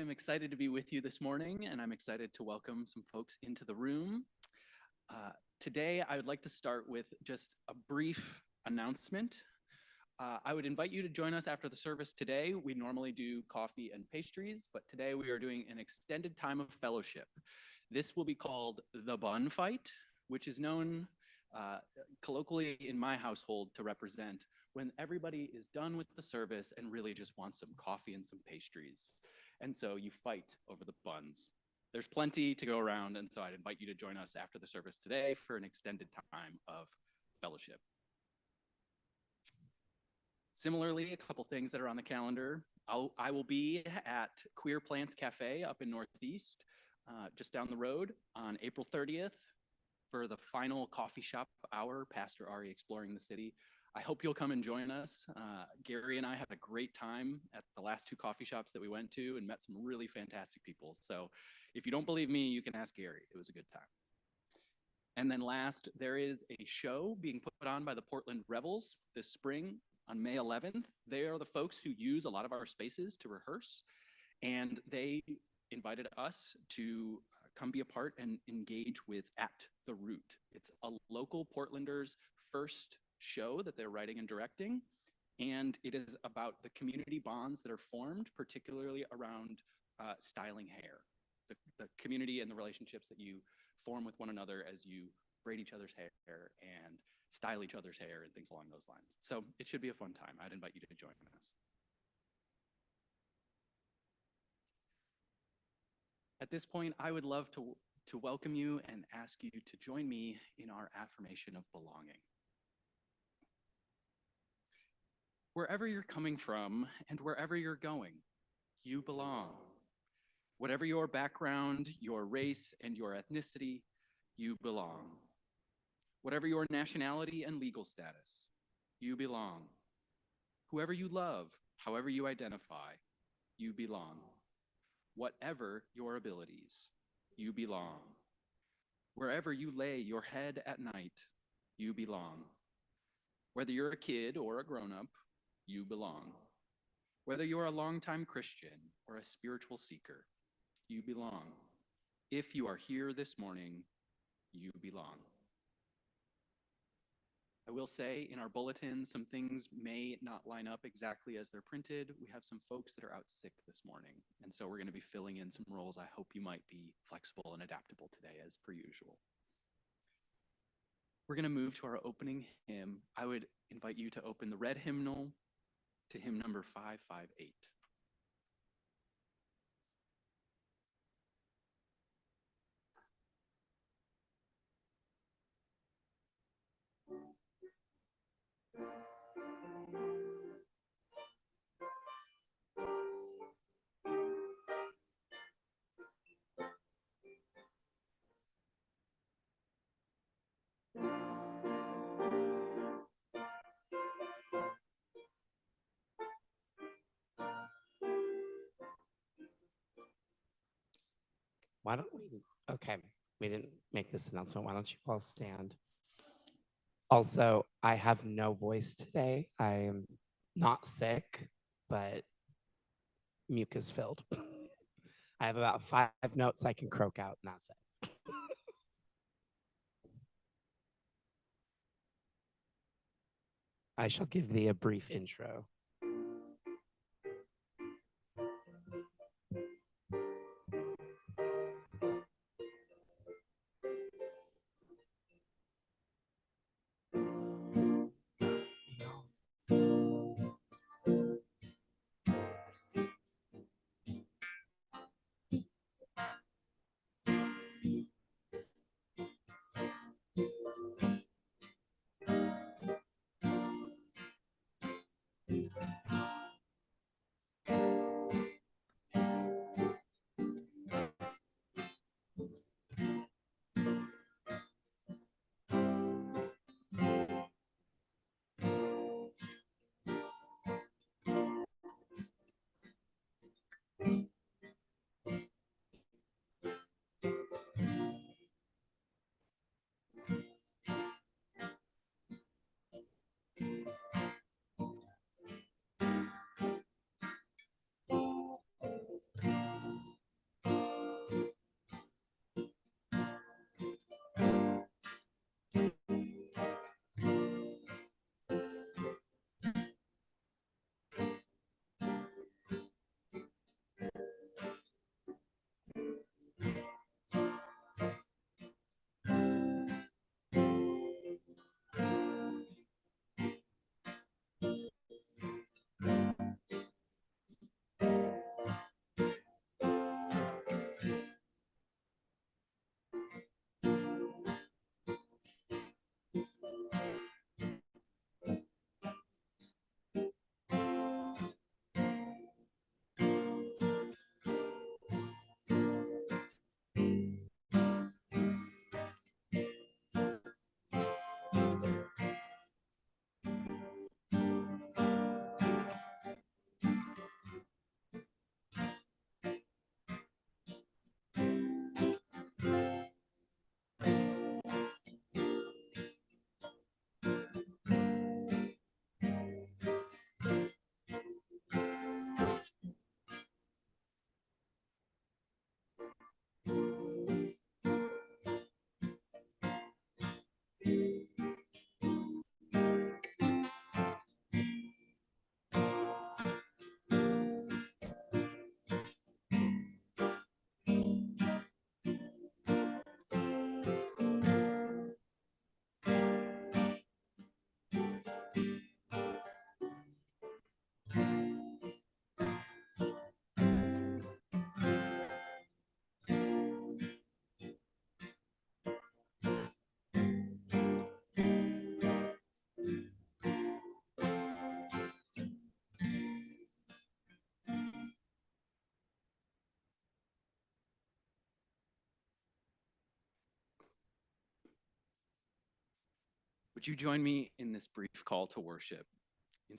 am excited to be with you this morning, and I'm excited to welcome some folks into the room. Today, I would like to start with just a brief announcement. I would invite you to join us after the service today. We normally do coffee and pastries, but today we are doing an extended time of fellowship. This will be called the Bun Fight, which is known colloquially in my household to represent when everybody is done with the service and really just wants some coffee and some pastries. And so you fight over the buns. There's plenty to go around, and so I'd invite you to join us after the service today for an extended time of fellowship. Similarly, a couple things that are on the calendar. I will be at Queer Plants Cafe up in Northeast, just down the road on April 30th for the final coffee shop hour, Pastor Ari Exploring the City. I hope you'll come and join us. Gary and I had a great time at the last two coffee shops that we went to and met some really fantastic people. So if you don't believe me, you can ask Gary. It was a good time. And then last, there is a show being put on by the Portland Rebels this spring on May 11th. They are the folks who use a lot of our spaces to rehearse, and they invited us to come be a part and engage with At the Root. It's a local Portlanders' first show that they're writing and directing, and it is about the community bonds that are formed, particularly around styling hair, the community and the relationships that you form with one another as you braid each other's hair and style each other's hair and things along those lines. So it should be a fun time. I'd invite you to join us. At this point, I would love to welcome you and ask you to join me in our affirmation of belonging. Wherever you're coming from and wherever you're going, you belong. Whatever your background, your race, and your ethnicity, you belong. Whatever your nationality and legal status, you belong. Whoever you love, however you identify, you belong. Whatever your abilities, you belong. Wherever you lay your head at night, you belong. Whether you're a kid or a grown-up, you belong. Whether you're a longtime Christian or a spiritual seeker, you belong. If you are here this morning, you belong. I will say in our bulletin, some things may not line up exactly as they're printed. We have some folks that are out sick this morning, and so we're going to be filling in some roles. I hope you might be flexible and adaptable today as per usual. We're going to move to our opening hymn. I would invite you to open the red hymnal to hymn number 558. Why don't we, okay, we didn't make this announcement. Why don't you all stand? Also, I have no voice today. I am not sick, but mucus filled. I have about 5 notes I can croak out, and that's it. I shall give thee a brief intro. Would you join me in this brief call to worship?